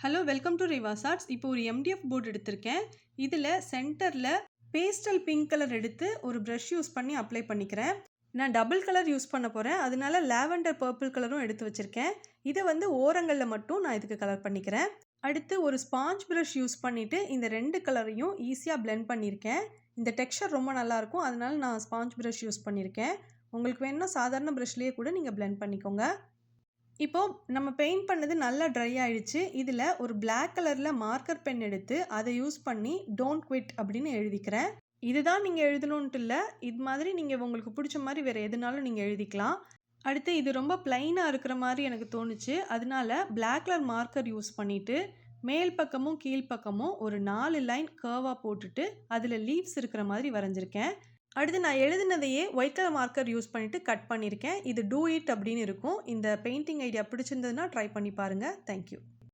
Hello welcome to Rivas Arts. இப்போ ஒரு MDF board எடுத்திருக்கேன். இதில் சென்டரில் பேஸ்டல் பிங்க் கலர் எடுத்து ஒரு ப்ரஷ் யூஸ் பண்ணி அப்ளை பண்ணிக்கிறேன். நான் டபுள் கலர் யூஸ் பண்ண போகிறேன், அதனால லாவெண்டர் பர்பிள் கலரும் எடுத்து வச்சுருக்கேன். இதை வந்து ஓரங்களில் மட்டும் நான் இதுக்கு கலர் பண்ணிக்கிறேன். அடுத்து ஒரு ஸ்பாஞ்ச் ப்ரஷ் யூஸ் பண்ணிவிட்டு இந்த ரெண்டு கலரையும் ஈஸியாக பிளெண்ட் பண்ணியிருக்கேன். இந்த டெக்ஸ்சர் ரொம்ப நல்லாயிருக்கும், அதனால நான் ஸ்பாஞ்ச் ப்ரஷ் யூஸ் பண்ணியிருக்கேன். உங்களுக்கு வேணும்னா சாதாரண ப்ரஷ்லேயே கூட நீங்கள் பிளெண்ட் பண்ணிக்கோங்க. இப்போது நம்ம பெயிண்ட் பண்ணது நல்லா ட்ரை ஆகிடுச்சு. இதில் ஒரு பிளாக் கலரில் மார்க்கர் பென் எடுத்து அதை யூஸ் பண்ணி டோன்ட் குவிட் அப்படின்னு எழுதிக்கிறேன். இதுதான் நீங்கள் எழுதணுன்ட்டு இல்லை, இது மாதிரி நீங்கள் உங்களுக்கு பிடிச்ச மாதிரி வேறு எதுனாலும் நீங்கள் எழுதிக்கலாம். அடுத்து இது ரொம்ப பிளைனாக இருக்கிற மாதிரி எனக்கு தோணுச்சு, அதனால பிளாக் கலர் மார்க்கர் யூஸ் பண்ணிவிட்டு மேல் பக்கமும் கீழ்ப்பக்கமும் ஒரு 4 லைன் கர்வாக போட்டுட்டு அதில் லீவ்ஸ் இருக்கிற மாதிரி வரைஞ்சிருக்கேன். அடுத்து நான் எழுதினதையே ஒயிட் கலர் மார்க்கர் யூஸ் பண்ணிவிட்டு கட் பண்ணியிருக்கேன். இது டூ இட் அப்படின்னு இருக்கும். இந்த பெயிண்டிங் ஐடியா பிடிச்சிருந்ததுன்னா ட்ரை பண்ணி பாருங்கள். தேங்க்யூ.